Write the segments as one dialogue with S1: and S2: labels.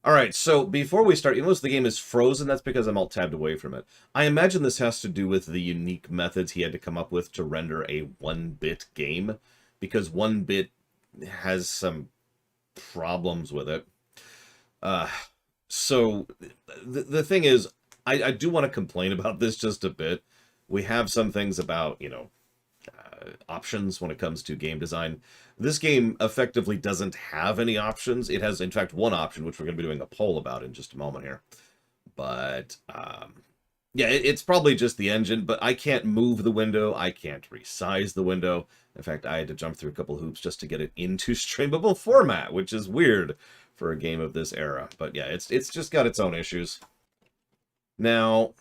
S1: Alright, so before we start, you notice the game is frozen. That's because I'm alt-tabbed away from it. I imagine this has to do with the unique methods he had to come up with to render a 1-bit game, because 1-bit has some problems with it. Uh, so, the thing is, I do want to complain about this just a bit. We have some things about, options when it comes to game design. This game effectively doesn't have any options. It has, in fact, one option, which we're going to be doing a poll about in just a moment here. But, yeah, it's probably just the engine, but I can't move the window. I can't resize the window. In fact, I had to jump through a couple hoops just to get it into streamable format, which is weird for a game of this era. But yeah, it's just got its own issues. Now,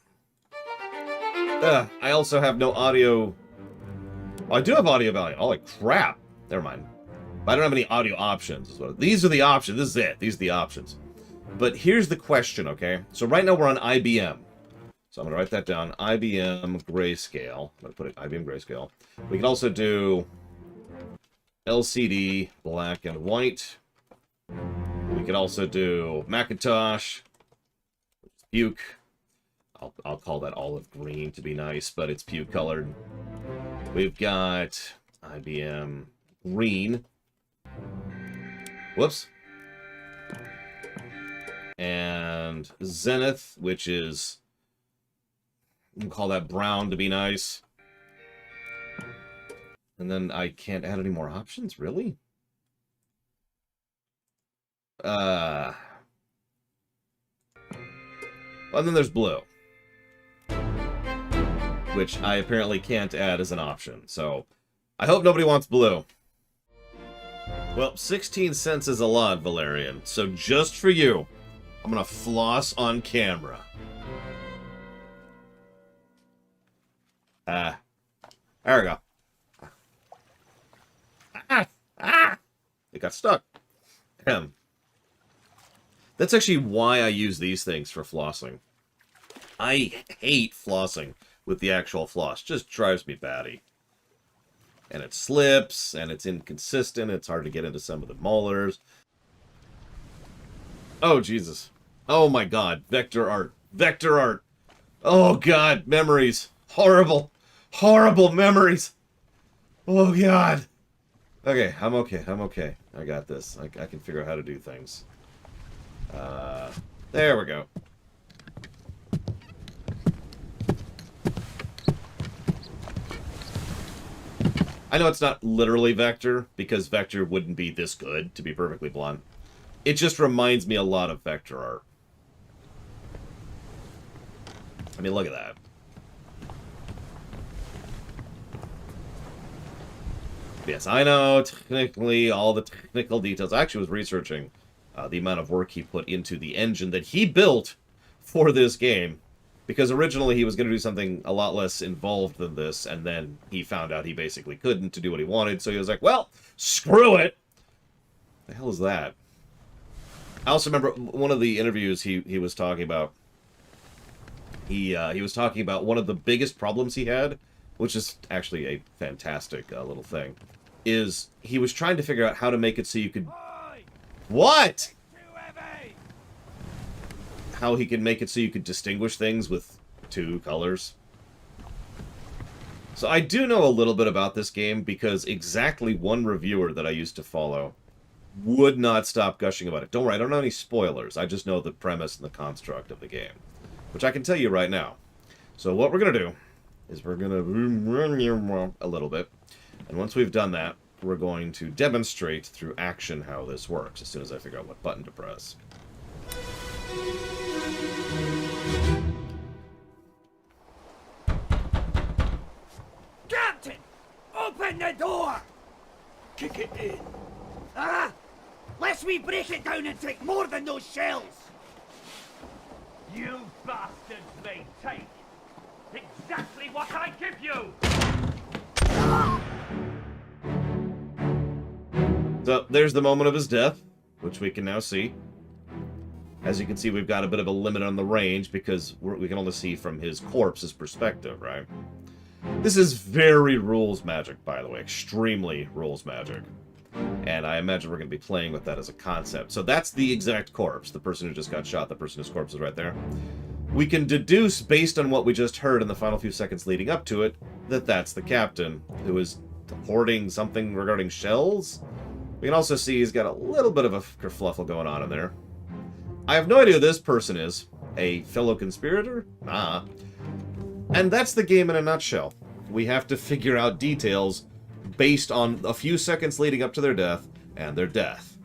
S1: I also have no audio. Well, I do have audio value. Holy crap. Never mind. But I don't have any audio options. These are the options. This is it. These are the options. But here's the question, okay? So right now we're on IBM. So I'm going to write that down. IBM Grayscale. I'm going to put it IBM Grayscale. We can also do LCD, black and white. We could also do Macintosh, puke. I'll call that olive green to be nice, but it's puke colored. We've got IBM green. Whoops. And Zenith, which is, we'll call that brown to be nice. And then I can't add any more options, really? Well, then there's blue, which I apparently can't add as an option. So I hope nobody wants blue. Well, 16 cents is a lot, Valerian. So just for you, I'm going to floss on camera. There we go. It got stuck. That's actually why I use these things for flossing. I hate flossing with the actual floss. Just drives me batty. And it slips, and it's inconsistent. It's hard to get into some of the molars. Oh, Jesus. Oh, my God. Vector art. Vector art. Oh, God. Memories. Horrible. Horrible memories. Oh, God. Okay, I'm okay. I'm okay. I got this. I can figure out how to do things. There we go. I know it's not literally Vector, because Vector wouldn't be this good, to be perfectly blunt. It just reminds me a lot of Vector art. I mean, look at that. Yes, I know, technically, all the technical details. I actually was researching the amount of work he put into the engine that he built for this game. Because originally he was going to do something a lot less involved than this, and then he found out he basically couldn't to do what he wanted, so he was like, well, screw it! The hell is that? I also remember one of the interviews he was talking about. He was talking about one of the biggest problems he had, which is actually a fantastic little thing, is he was trying to figure out how to make it so you could... What? How he could make it so you could distinguish things with two colors. So I do know a little bit about this game because exactly one reviewer that I used to follow would not stop gushing about it. Don't worry, I don't know any spoilers. I just know the premise and the construct of the game, which I can tell you right now. So what we're going to do is we're going to a little bit, and once we've done that, we're going to demonstrate through action how this works as soon as I figure out what button to press.
S2: Captain! Open the door! Kick it in. Ah! Lest we break it down and take more than those shells!
S3: You bastards may take exactly what I give you!
S1: So there's the moment of his death, which we can now see. As you can see, we've got a bit of a limit on the range because we can only see from his corpse's perspective, right? This is very rules magic, by the way. Extremely rules magic. And I imagine we're going to be playing with that as a concept. So that's the exact corpse. The person who just got shot, the person whose corpse is right there. We can deduce, based on what we just heard in the final few seconds leading up to it, that that's the captain, who is hoarding something regarding shells. We can also see he's got a little bit of a kerfluffle going on in there. I have no idea who this person is. A fellow conspirator? Nah. And that's the game in a nutshell. We have to figure out details based on a few seconds leading up to their death and their death.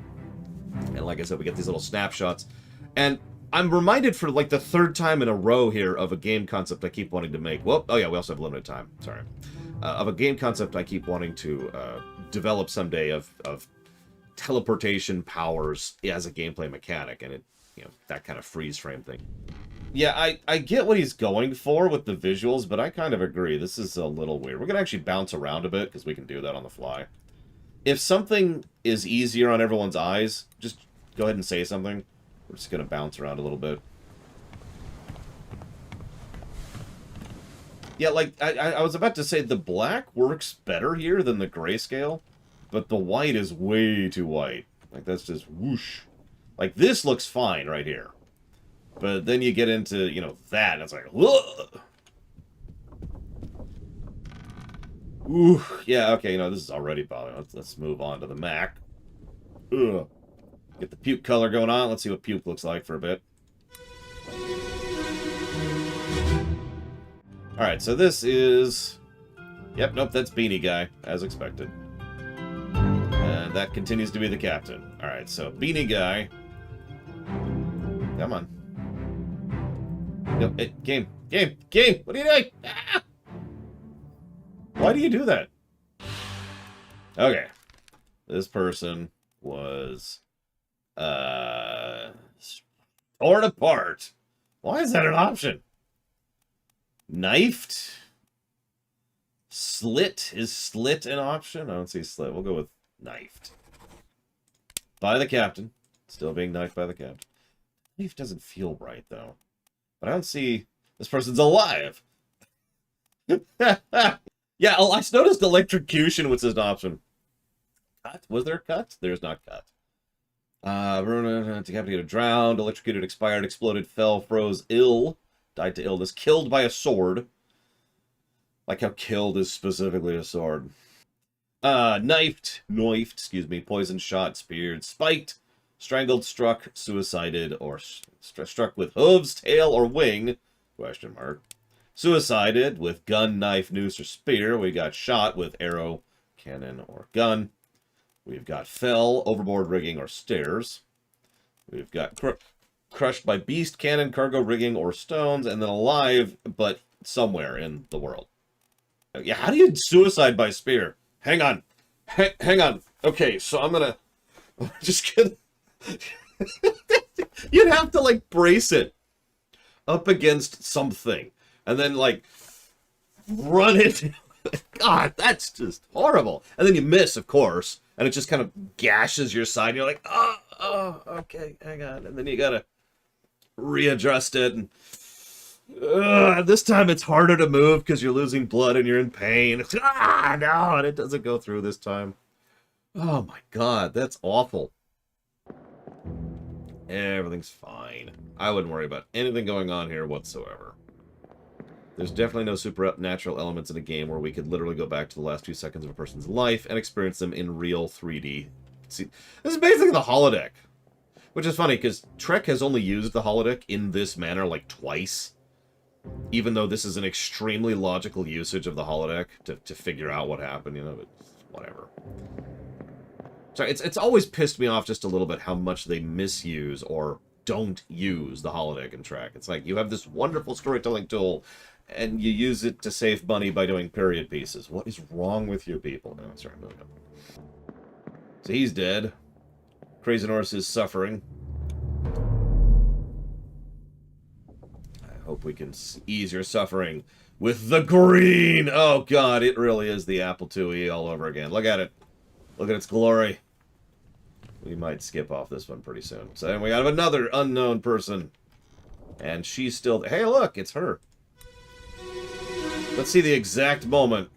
S1: And like I said, we get these little snapshots. And I'm reminded for like the third time in a row here of a game concept I keep wanting to make. Well, oh yeah, we also have limited time. Sorry. Of a game concept I keep wanting to develop someday of teleportation powers as a gameplay mechanic, and it, you know, that kind of freeze frame thing. Yeah, I get what he's going for with the visuals, but I kind of agree. This is a little weird. We're going to actually bounce around a bit, because we can do that on the fly. If something is easier on everyone's eyes, just go ahead and say something. We're just going to bounce around a little bit. Yeah, like, I was about to say, the black works better here than the grayscale, but the white is way too white. Like, that's just whoosh. Like, this looks fine right here. But then you get into, you know, that, and it's like, whoa! Ooh, yeah, okay, you know, this is already bothering. Let's move on to the Mac. Ugh. Get the puke color going on. Let's see what puke looks like for a bit. Alright, so this is... Yep, nope, that's Beanie Guy, as expected. And that continues to be the captain. Alright, so Beanie Guy... Come on. Yep, game! What are you doing? Ah! Why do you do that? Okay. This person was... torn apart. Why is that an option? Knifed? Slit? Is slit an option? I don't see slit. We'll go with knifed. By the captain. Still being knifed by the captain. Knife doesn't feel right, though. But I don't see... This person's alive! Yeah, I noticed electrocution was an option. Cut? Was there a cut? There's not cut. Decapitated, drowned, electrocuted, expired, exploded, fell, froze, ill, died to illness, killed by a sword. Like how killed is specifically a sword. Knifed, excuse me, poisoned, shot, speared, spiked, strangled, struck, suicided, or struck with hooves, tail, or wing, question mark. Suicided with gun, knife, noose, or spear. We got shot with arrow, cannon, or gun. We've got fell, overboard rigging, or stairs. We've got crushed by beast, cannon, cargo rigging, or stones. And then alive, but somewhere in the world. Yeah, how do you suicide by spear? Hang on. Hang on. Okay, so I'm gonna... Just kidding. You'd have to, like, brace it up against something. And then, like, run into it. God, that's just horrible. And then you miss, of course. And it just kind of gashes your side. And you're like, oh, okay, hang on. And then you gotta readjust it. And this time it's harder to move because you're losing blood and you're in pain. No, and it doesn't go through this time. Oh my God, that's awful. Everything's fine. I wouldn't worry about anything going on here whatsoever. There's definitely no supernatural elements in a game where we could literally go back to the last 2 seconds of a person's life and experience them in real 3D. See, this is basically the holodeck. Which is funny, because Trek has only used the holodeck in this manner, like, twice. Even though this is an extremely logical usage of the holodeck to figure out what happened, you know, but whatever. Sorry, it's always pissed me off just a little bit how much they misuse or don't use the holodeck in Trek. It's like, you have this wonderful storytelling tool, and you use it to save money by doing period pieces. What is wrong with you people? No, sorry, moving on. So he's dead. Crazy Norris is suffering. I hope we can ease your suffering with the green! Oh God, it really is the Apple IIe all over again. Look at it. Look at its glory. We might skip off this one pretty soon. So then we got another unknown person. And she's still... Hey, look, it's her. Let's see the exact moment.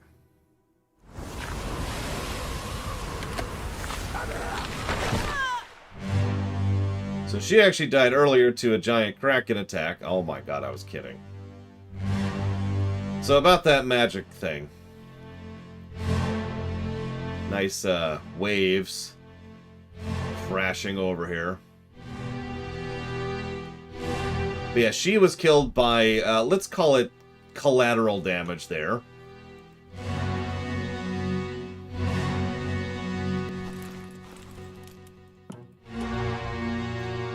S1: So she actually died earlier to a giant kraken attack. Oh my god, I was kidding. So about that magic thing. Nice waves crashing over here. But yeah, she was killed by, let's call it collateral damage there.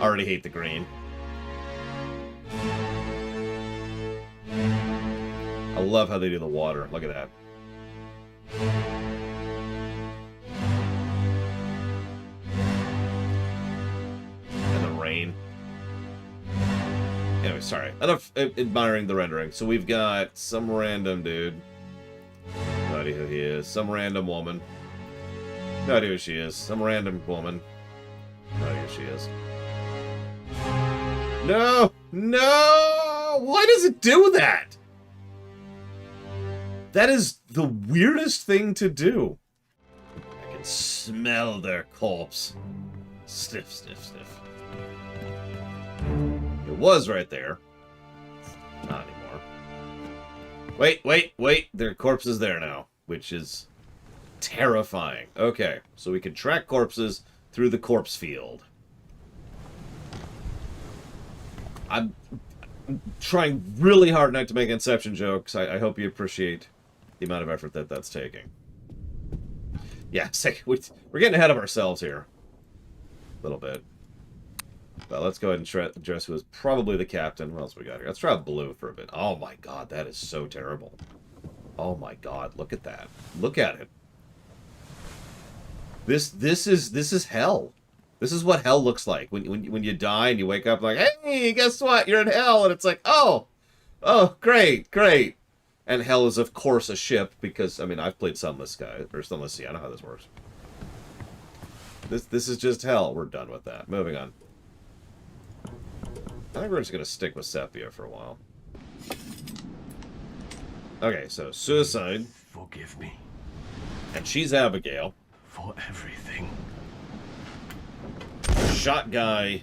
S1: Already hate the green. I love how they do the water. Look at that. And the rain. Anyway, sorry. Enough admiring the rendering. So we've got some random dude. No idea who he is. Some random woman. No idea who she is. Some random woman. No idea who she is. No! No! Why does it do that? That is the weirdest thing to do. I can smell their corpse. Sniff, sniff, sniff. It was right there. Not anymore. Wait, wait, wait. Their corpse is there now, which is terrifying. Okay, so we can track corpses through the corpse field. I'm trying really hard not to make Inception jokes. I hope you appreciate the amount of effort that that's taking. Yeah, we're getting ahead of ourselves here. A little bit. But let's go ahead and address who is probably the captain. What else we got here? Let's try blue for a bit. Oh my god, that is so terrible. Oh my god, look at that. Look at it. This is hell. This is what hell looks like when you die and you wake up like, hey, guess what? You're in hell, and it's like, oh, great, great. And hell is of course a ship because I mean I've played Sunless Sky or Sunless Sea. I know how this works. This is just hell. We're done with that. Moving on. I think we're just gonna stick with Sepia for a while. Okay, so suicide.
S4: Forgive me
S1: And she's Abigail.
S4: for everything.
S1: Shot guy.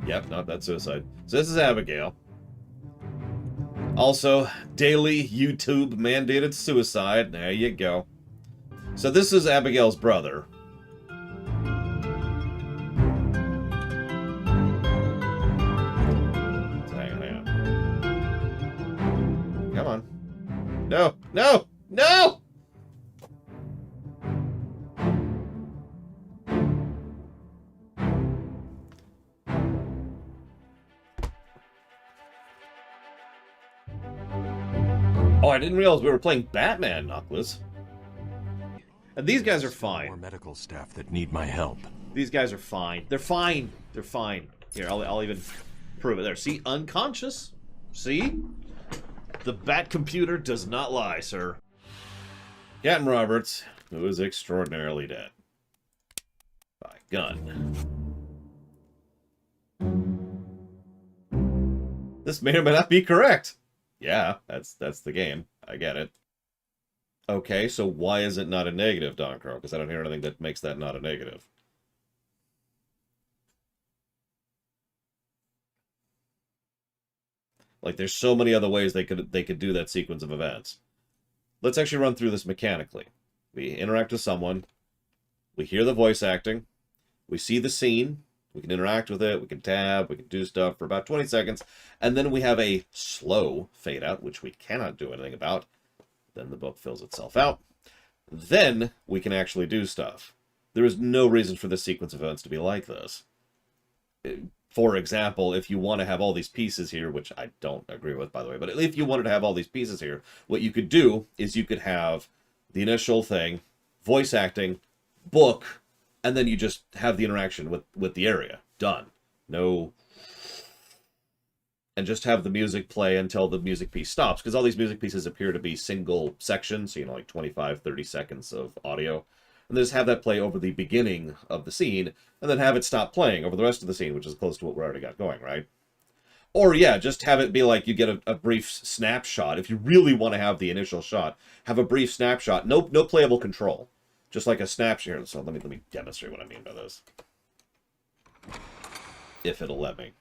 S1: Yep, no, that's suicide. So this is Abigail. Also, daily YouTube mandated suicide. There you go. So this is Abigail's brother. Hang on. Come on. No! No! No! Oh, I didn't realize we were playing Batman, Knuckles. And these guys are
S4: More
S1: fine.
S4: medical staff that need my help.
S1: These guys are fine. They're fine. They're fine. Here, I'll even prove it. There. See? Unconscious. See? The Bat computer does not lie, sir. Captain Roberts, who is extraordinarily dead. By gun. This may or may not be correct. Yeah, that's the game. I get it. Okay, so why is it not a negative, Don Crow? Because I don't hear anything that makes that not a negative. Like, there's so many other ways they could do that sequence of events. Let's actually run through this mechanically. We interact with someone. We hear the voice acting. We see the scene. We can interact with it. We can tab. We can do stuff for about 20 seconds. And then we have a slow fade out, which we cannot do anything about. Then the book fills itself out. Then we can actually do stuff. There is no reason for this sequence of events to be like this. For example, if you want to have all these pieces here, which I don't agree with, by the way, but if you wanted to have all these pieces here, what you could do is you could have the initial thing, voice acting, book, and then you just have the interaction with the area. Done. No... And just have the music play until the music piece stops, because all these music pieces appear to be single sections, so, you know, like 25, 30 seconds of audio. And then just have that play over the beginning of the scene, and then have it stop playing over the rest of the scene, which is close to what we already got going, right? Or, yeah, just have it be like you get a brief snapshot. If you really want to have the initial shot, have a brief snapshot. No playable control. Just like a snapshot. So let me demonstrate what I mean by this. if it'll let me.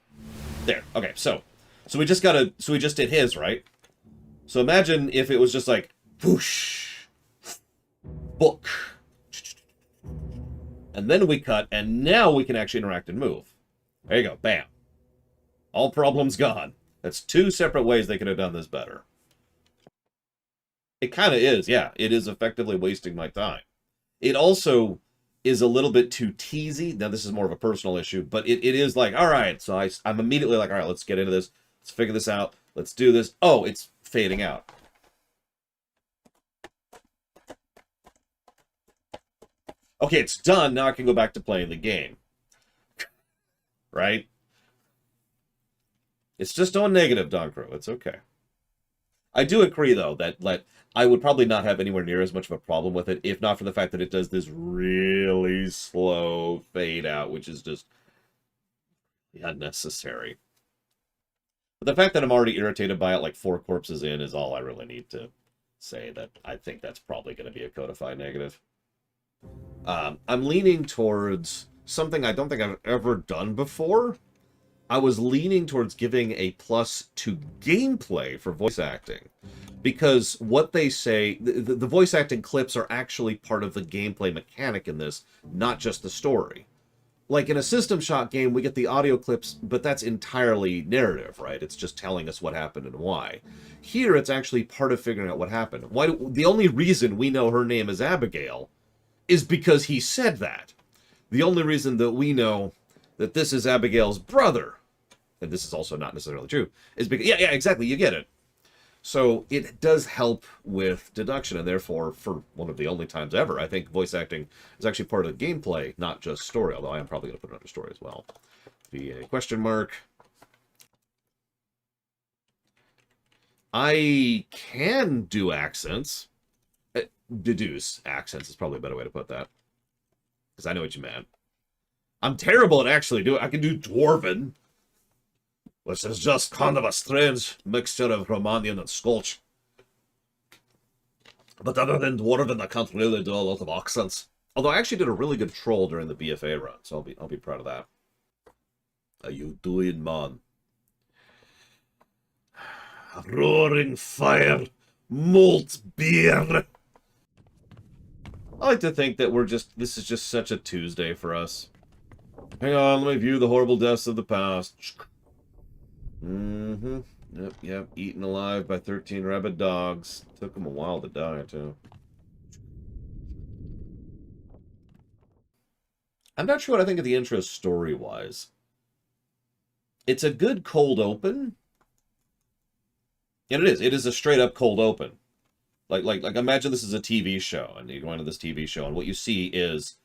S1: There. Okay, so we just did his, right? So imagine if it was just like, whoosh, book. And then we cut, and now we can actually interact and move. There you go, bam. All problems gone. That's 2 separate ways they could have done this better. It kind of is, yeah. It is effectively wasting my time. It also is a little bit too teasy. Now, this is more of a personal issue, but it is like, all right, so I'm immediately like, all right, let's get into this. Let's figure this out. Let's do this. Oh, it's fading out. Okay, it's done. Now I can go back to playing the game. Right? It's just on negative, Don Crow. It's okay. I do agree, though, that I would probably not have anywhere near as much of a problem with it, if not for the fact that it does this really slow fade out, which is just unnecessary. But the fact that I'm already irritated by it like 4 corpses in is all I really need to say. That I think that's probably going to be a codified negative. I'm leaning towards something I don't think I've ever done before. I was leaning towards giving a plus to gameplay for voice acting. Because what they say, the voice acting clips are actually part of the gameplay mechanic in this, not just the story. Like in a System Shock game, we get the audio clips, but that's entirely narrative, right? It's just telling us what happened and why. Here, it's actually part of figuring out what happened. The only reason we know her name is Abigail is because he said that. The only reason that we know that this is Abigail's brother, and this is also not necessarily true, is because, yeah, exactly, you get it. So it does help with deduction, and therefore, for one of the only times ever, I think voice acting is actually part of the gameplay, not just story, although I am probably going to put it under story as well. VA question mark. I can do accents. Deduce accents is probably a better way to put that. Because I know what you meant. I'm terrible at actually doing it. I can do Dwarven, which is just kind of a strange mixture of Romanian and Scotch. But other than Dwarven, I can't really do a lot of accents. Although I actually did a really good troll during the BFA run, so I'll be proud of that. How you doing, man? Roaring fire, malt beer. I like to think that this is just such a Tuesday for us. Hang on, let me view the horrible deaths of the past. Mm-hmm. Yep. Eaten alive by 13 rabid dogs. Took them a while to die, too. I'm not sure what I think of the intro story-wise. It's a good cold open. And it is. It is a straight-up cold open. Like imagine this is a TV show, and you go into this TV show, and what you see is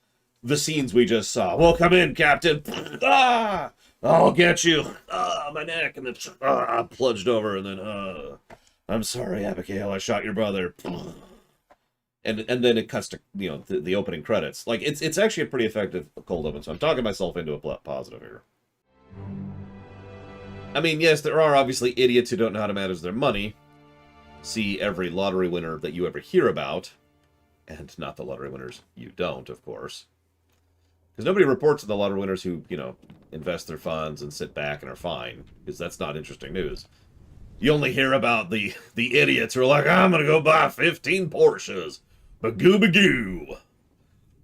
S1: the scenes we just saw. Well, come in, Captain. Ah! I'll get you. Ah, my neck. And then plunged over, and then, I'm sorry, Abigail, I shot your brother. And then it cuts to, the opening credits. Like, it's actually a pretty effective cold open, so I'm talking myself into a positive here. I mean, yes, there are obviously idiots who don't know how to manage their money. See every lottery winner that you ever hear about. And not the lottery winners you don't, of course. Because nobody reports to the lottery winners who, invest their funds and sit back and are fine. Because that's not interesting news. You only hear about the idiots who are like, I'm going to go buy 15 Porsches. Bagoo-bagoo.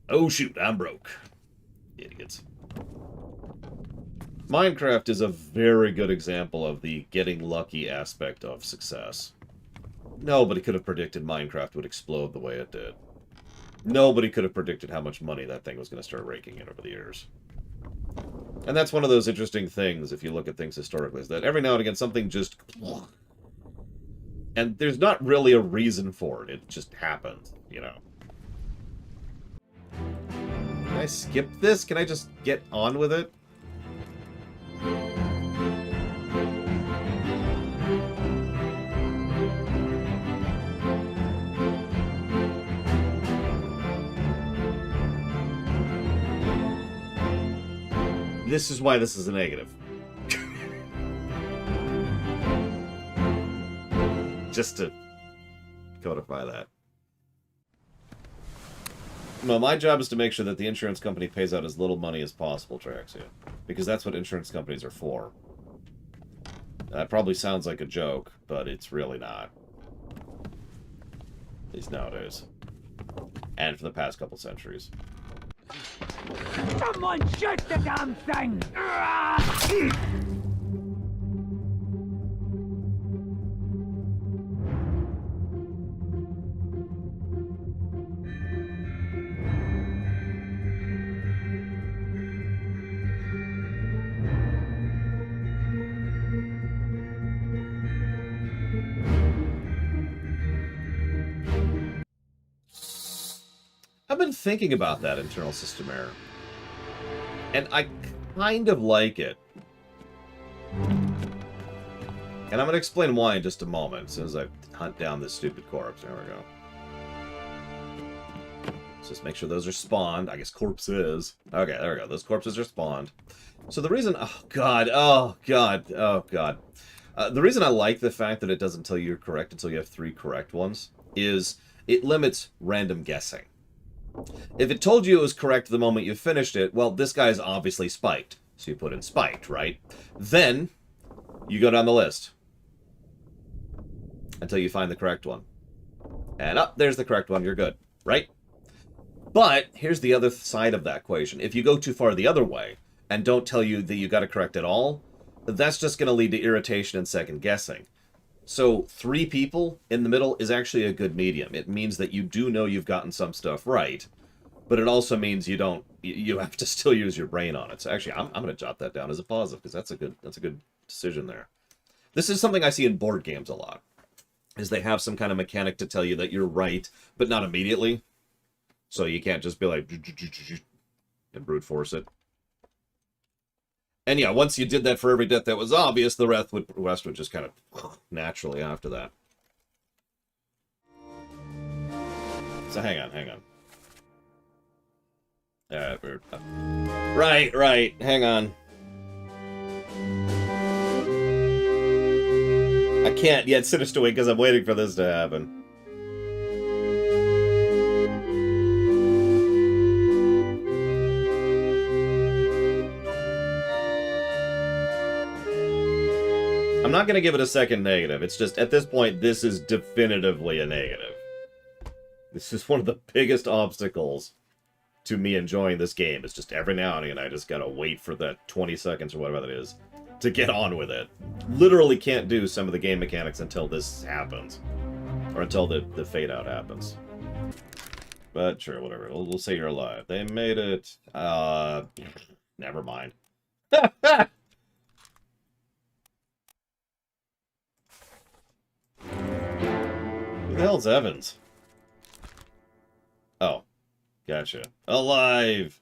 S1: Oh, shoot, I'm broke. Idiots. Minecraft is a very good example of the getting lucky aspect of success. Nobody could have predicted Minecraft would explode the way it did. Nobody could have predicted how much money that thing was going to start raking in over the years. And that's one of those interesting things, if you look at things historically, is that every now and again something just... And there's not really a reason for it. It just happens, Can I skip this? Can I just get on with it? This is why this is a negative. Just to codify that. No, my job is to make sure that the insurance company pays out as little money as possible, Traxia. Because that's what insurance companies are for. That probably sounds like a joke, but it's really not. At least nowadays. And for the past couple centuries.
S2: Someone shoot the damn thing!
S1: I've been thinking about that internal system error. And I kind of like it. And I'm going to explain why in just a moment, as soon as I hunt down this stupid corpse. There we go. Let's just make sure those are spawned. I guess corpses. Okay, there we go. Those corpses are spawned. So the reason... Oh, God. Oh, God. Oh, God. The reason I like the fact that it doesn't tell you you're correct until you have 3 correct ones is it limits random guessing. If it told you it was correct the moment you finished it, well, this guy's obviously spiked. So you put in spiked, right? Then, you go down the list. Until you find the correct one. And up, there's the correct one, you're good, right? But, here's the other side of that equation. If you go too far the other way, and don't tell you that you got it correct at all, that's just going to lead to irritation and second guessing. So 3 people in the middle is actually a good medium. It means that you do know you've gotten some stuff right, but it also means you have to still use your brain on it. So actually, I'm going to jot that down as a positive because that's a good decision there. This is something I see in board games a lot, is they have some kind of mechanic to tell you that you're right, but not immediately. So you can't just be like and brute force it. And yeah, once you did that for every death that was obvious, the rest would just kind of naturally after that. So hang on. Right, hang on. I can't yet sinister away because I'm waiting for this to happen. I'm not going to give it a second negative. It's just, at this point, this is definitively a negative. This is one of the biggest obstacles to me enjoying this game. It's just every now and again, I just got to wait for that 20 seconds or whatever that is to get on with it. Literally can't do some of the game mechanics until this happens. Or until the fade out happens. But sure, whatever. We'll say you're alive. They made it... never mind. Who the hell's Evans? Oh. Gotcha. Alive!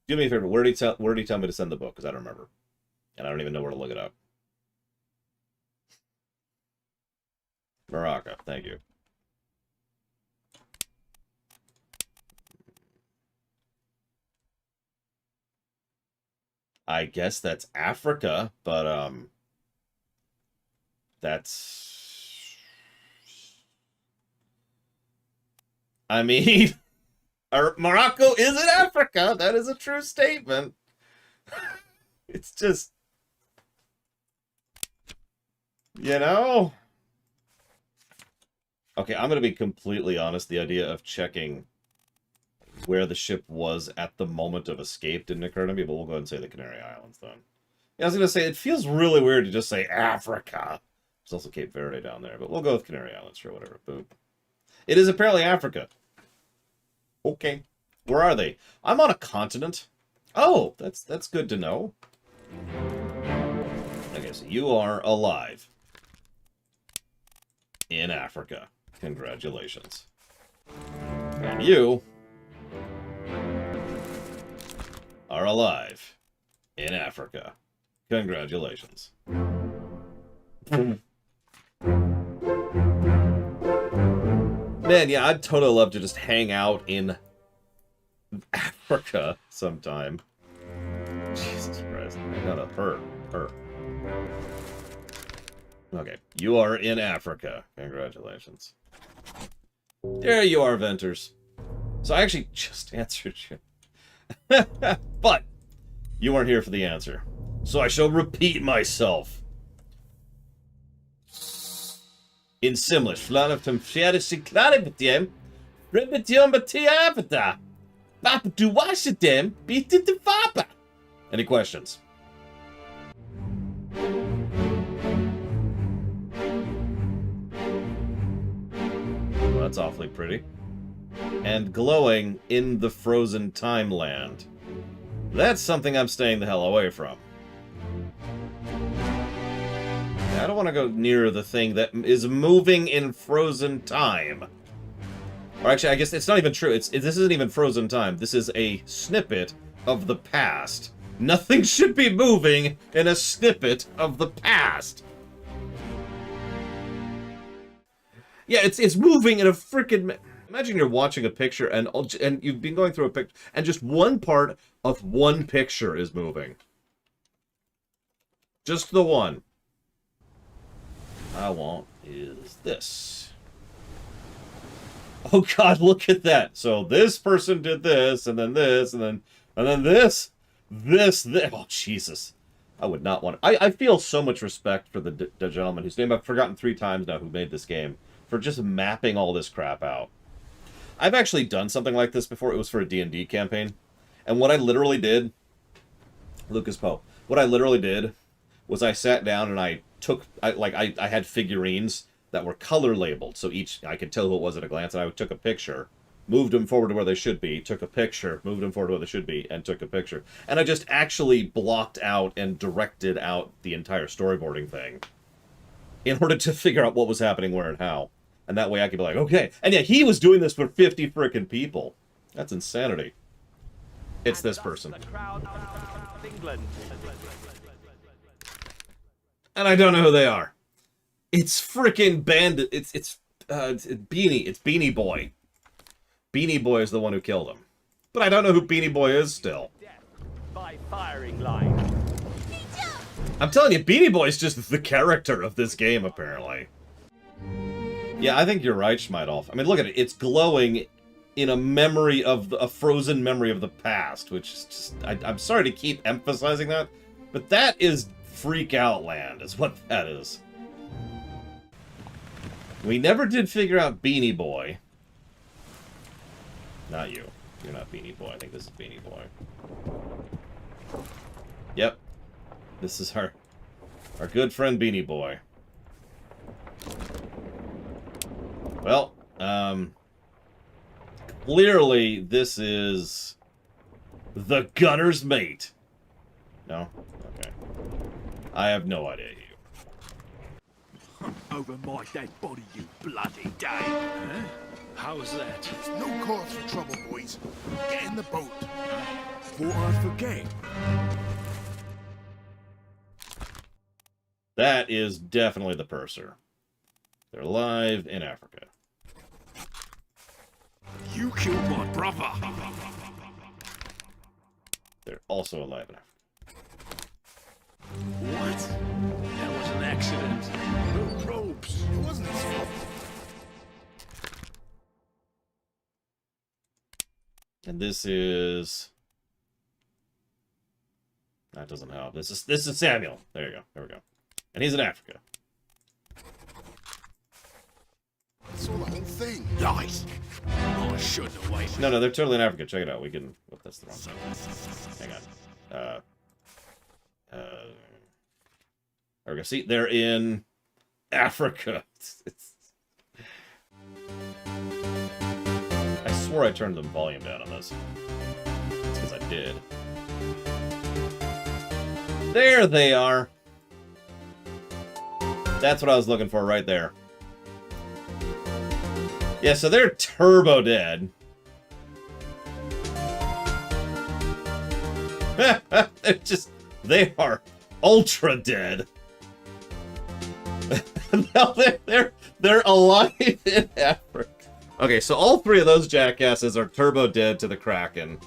S1: Do me a favor, where did he tell me to send the book? Because I don't remember. And I don't even know where to look it up. Morocco, thank you. I guess that's Africa, but, that's... I mean... Morocco is in Africa! That is a true statement. It's just... You know? Okay, I'm going to be completely honest. The idea of checking where the ship was at the moment of escape didn't occur to me, but we'll go ahead and say the Canary Islands then. Yeah, I was going to say, it feels really weird to just say Africa. There's also Cape Verde down there, but we'll go with Canary Islands, sure, whatever. Boop. It is apparently Africa. Okay. Where are they? I'm on a continent. Oh, that's good to know. Okay, so you are alive. In Africa. Congratulations. And you are alive in Africa. Congratulations. Man, yeah, I'd totally love to just hang out in Africa sometime. Jesus Christ. No, her. Okay, you are in Africa. Congratulations. There you are, Venters. So I actually just answered you. But you weren't here for the answer. So I shall repeat myself. In Simlish, Flanaftum Fierishi Claributium, Ribitium Batiavata, Papa to Washitem, beat it to Papa. Any questions? Well, that's awfully pretty. And glowing in the frozen time land. That's something I'm staying the hell away from. I don't want to go near the thing that is moving in frozen time. Or actually, I guess it's not even true. This isn't even frozen time. This is a snippet of the past. Nothing should be moving in a snippet of the past. Yeah, it's moving in a freaking... Imagine you're watching a picture and you've been going through a picture and just one part of one picture is moving. Just the one. I want is this. Oh god, look at that. So this person did this, and then this, and then this. Oh Jesus. I would not want to. I feel so much respect for the gentleman whose name I've forgotten 3 times now who made this game, for just mapping all this crap out. I've actually done something like this before. It was for a D&D campaign. And what I literally did, Lucas Poe, what I literally did was I sat down and I took, I had figurines that were color labeled. So I could tell who it was at a glance, and I took a picture, moved them forward to where they should be, took a picture, moved them forward to where they should be, and took a picture. And I just actually blocked out and directed out the entire storyboarding thing in order to figure out what was happening where and how. And that way I could be like, okay. And yeah, he was doing this for 50 frickin' people. That's insanity. It's this person. And I don't know who they are. It's frickin' Bandit. It's Beanie. It's Beanie Boy. Beanie Boy is the one who killed him. But I don't know who Beanie Boy is still.
S3: By firing line.
S1: I'm telling you, Beanie Boy is just the character of this game, apparently. Yeah, I think you're right, Schmeidolf. I mean, look at it. It's glowing in a memory of a frozen memory of the past, which is just... I'm sorry to keep emphasizing that, but that is freak out land, is what that is. We never did figure out Beanie Boy. Not you. You're not Beanie Boy. I think this is Beanie Boy. Yep. This is our good friend Beanie Boy. Well, clearly this is the gunner's mate. No? Okay. I have no idea who.
S3: Over my dead body, you bloody day.
S4: Huh? How's that?
S5: No cause for trouble, boys. Get in the boat.
S4: Thought I'd forget.
S1: That is definitely the purser. They're alive in Africa.
S4: You killed my brother.
S1: They're also alive in Africa.
S4: What? That was an accident. The ropes.
S5: It wasn't his fault.
S1: And this is... That doesn't help. This is Samuel. There you go. There we go. And he's in Africa.
S5: I saw the whole thing.
S4: Nice. Oh, I shouldn't have waited.
S1: No, they're totally in Africa. Check it out. We can... Oh, that's the wrong one. Hang on. There we go. See, they're in Africa. I swore I turned the volume down on this. It's because I did. There they are. That's what I was looking for right there. Yeah, so they're turbo dead. They are ultra dead. No, they're alive in Africa. Okay, so all 3 of those jackasses are turbo dead to the Kraken.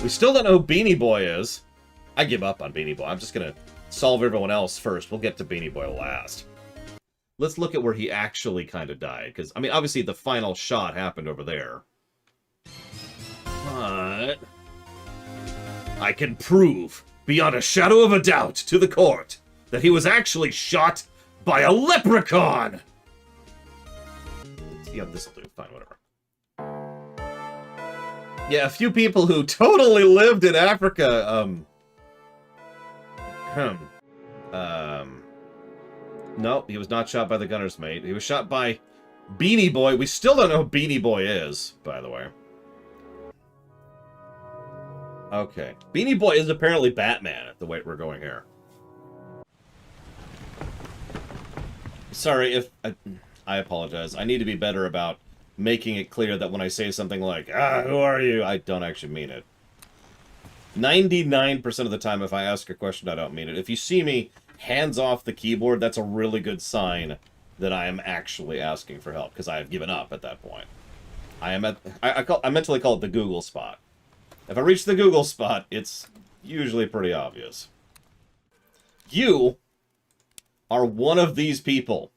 S1: We still don't know who Beanie Boy is. I give up on Beanie Boy. I'm just gonna solve everyone else first. We'll get to Beanie Boy last. let's look at where he actually kind of died. Because, I mean, obviously the final shot happened over there. But I can prove, beyond a shadow of a doubt, to the court, that he was actually shot by a leprechaun! Yeah, this'll do. Fine, whatever. Yeah, a few people who totally lived in Africa, no, he was not shot by the gunner's mate. He was shot by Beanie Boy. We still don't know who Beanie Boy is, by the way. Okay. Beanie Boy is apparently Batman, at the way we're going here. Sorry if... I apologize. I need to be better about making it clear that when I say something like, who are you? I don't actually mean it. 99% of the time, if I ask a question, I don't mean it. If you see me hands off the keyboard, that's a really good sign that I am actually asking for help, because I have given up at that point. I mentally call it the Google spot. If I reach the Google spot, it's usually pretty obvious. You are one of these people.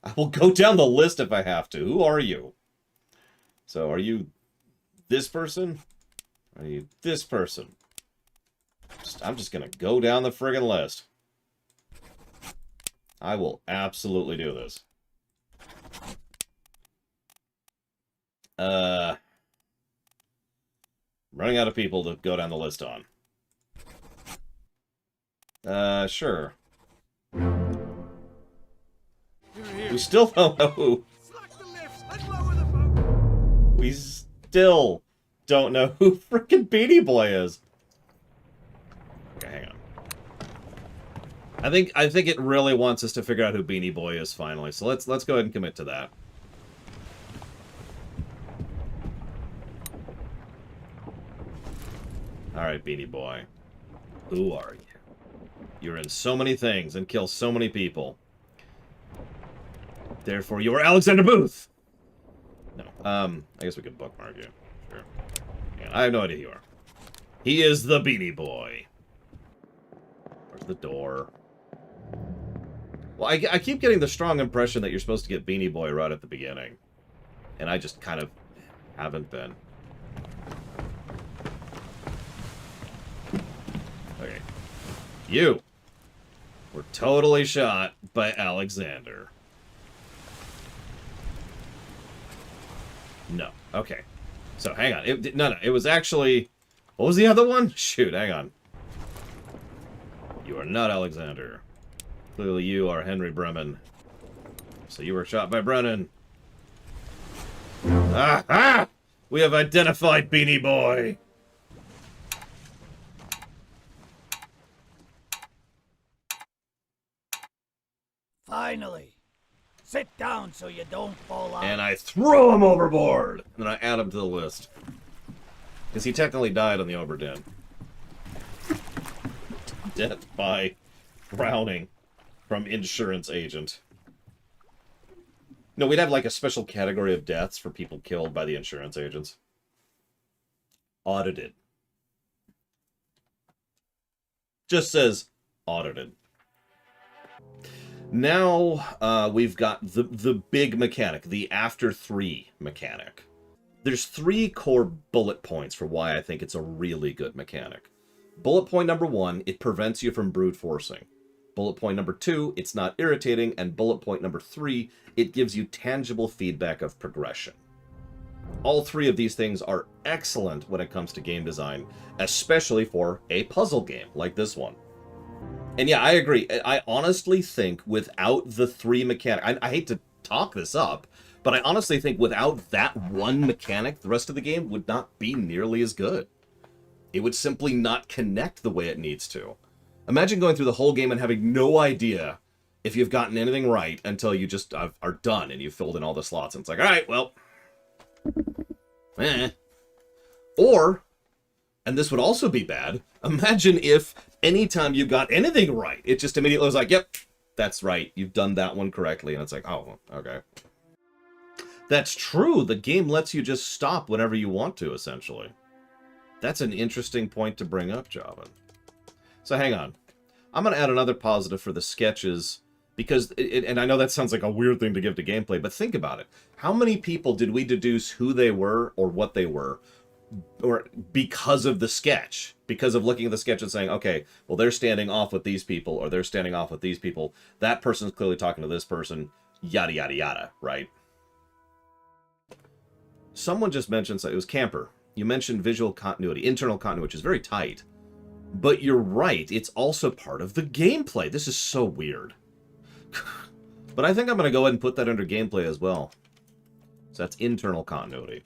S1: I will go down the list if I have to. Who are you? So, are you this person? Are you this person? I'm just gonna go down the friggin' list. I will absolutely do this. Running out of people to go down the list on. Sure. We still don't know who. We still don't know who frickin' Beanie Boy is. Okay, hang on. I think it really wants us to figure out who Beanie Boy is finally. So let's go ahead and commit to that. All right, Beanie Boy. Who are you? You're in so many things and kill so many people. Therefore, you are Alexander Booth! No. I guess we could bookmark you. Sure. Yeah, I have no idea who you are. He is the Beanie Boy. Where's the door? Well, I keep getting the strong impression that you're supposed to get Beanie Boy right at the beginning. And I just kind of haven't been. Okay. You were totally shot by Alexander. No. Okay. So, hang on. No. It was actually... What was the other one? Shoot, hang on. You are not Alexander. Clearly you are Henry Bremen. So you were shot by Brennan. Ah! We have identified Beanie Boy!
S2: Finally. Sit down so you don't fall out.
S1: And I throw him overboard! And I add him to the list. Because he technically died on the Obra Dinn. Death by drowning from insurance agent. No, we'd have like a special category of deaths for people killed by the insurance agents. Audited. Just says audited. Now, we've got the big mechanic, the after 3 mechanic. There's 3 core bullet points for why I think it's a really good mechanic. Bullet point number 1, it prevents you from brute forcing. Bullet point number 2, it's not irritating. And bullet point number 3, it gives you tangible feedback of progression. All 3 of these things are excellent when it comes to game design, especially for a puzzle game like this one. And yeah, I agree. I honestly think without the 3 mechanics, I hate to talk this up, but I honestly think without that one mechanic, the rest of the game would not be nearly as good. It would simply not connect the way it needs to. Imagine going through the whole game and having no idea if you've gotten anything right until you just are done and you've filled in all the slots. And it's like, all right, well, Or, and this would also be bad, imagine if anytime you got anything right, it just immediately was like, yep, that's right, you've done that one correctly. And it's like, oh, okay. That's true. The game lets you just stop whenever you want to, essentially. That's an interesting point to bring up, Java. So hang on. I'm going to add another positive for the sketches Because, and I know that sounds like a weird thing to give to gameplay, but think about it. How many people did we deduce who they were or what they were, or because of the sketch? Because of looking at the sketch and saying, okay, well, they're standing off with these people, or they're standing off with these people. That person's clearly talking to this person, yada, yada, yada, right? Someone just mentioned, so it was Camper. You mentioned visual continuity, internal continuity, which is very tight. But you're right, it's also part of the gameplay. This is so weird. But I think I'm going to go ahead and put that under gameplay as well. So that's internal continuity.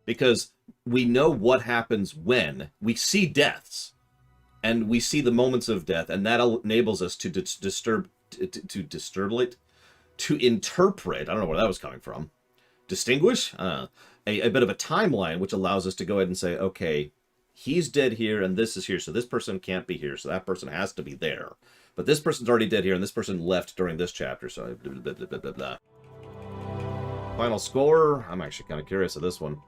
S1: Because we know what happens when we see deaths. And we see the moments of death. And that enables us to to interpret, I don't know where that was coming from, distinguish, a bit of a timeline, which allows us to go ahead and say, okay, he's dead here and this is here, so this person can't be here, so that person has to be there. But this person's already dead here, and this person left during this chapter, so blah, blah, blah, blah, blah, blah. Final score, I'm actually kind of curious of this one.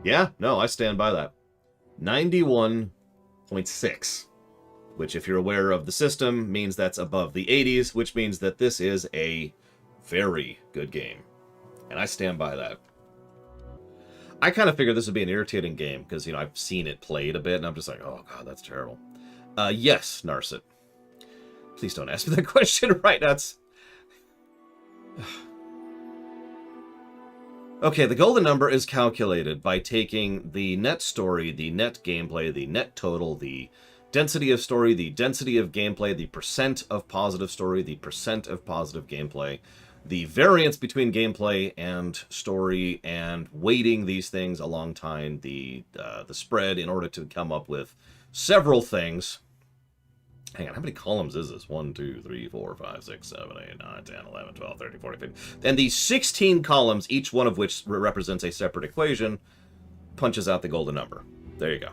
S1: Yeah, no, I stand by that. 91.6. Which, if you're aware of the system, means that's above the 80s, which means that this is a very good game. And I stand by that. I kind of figured this would be an irritating game, because, you know, I've seen it played a bit, and I'm just like, oh, God, that's terrible. Yes, Narset. Please don't ask me that question right now. Okay, the golden number is calculated by taking the net story, the net gameplay, the net total, the density of story, the density of gameplay, the percent of positive story, the percent of positive gameplay, the variance between gameplay and story, and weighting these things along time, the spread, in order to come up with several things. Hang on, how many columns is this? 1, 2, 3, 4, 5, 6, 7, 8, 9, 10, 11, 12, 13, 14, 15. And these 16 columns, each one of which represents a separate equation, punches out the golden number. There you go.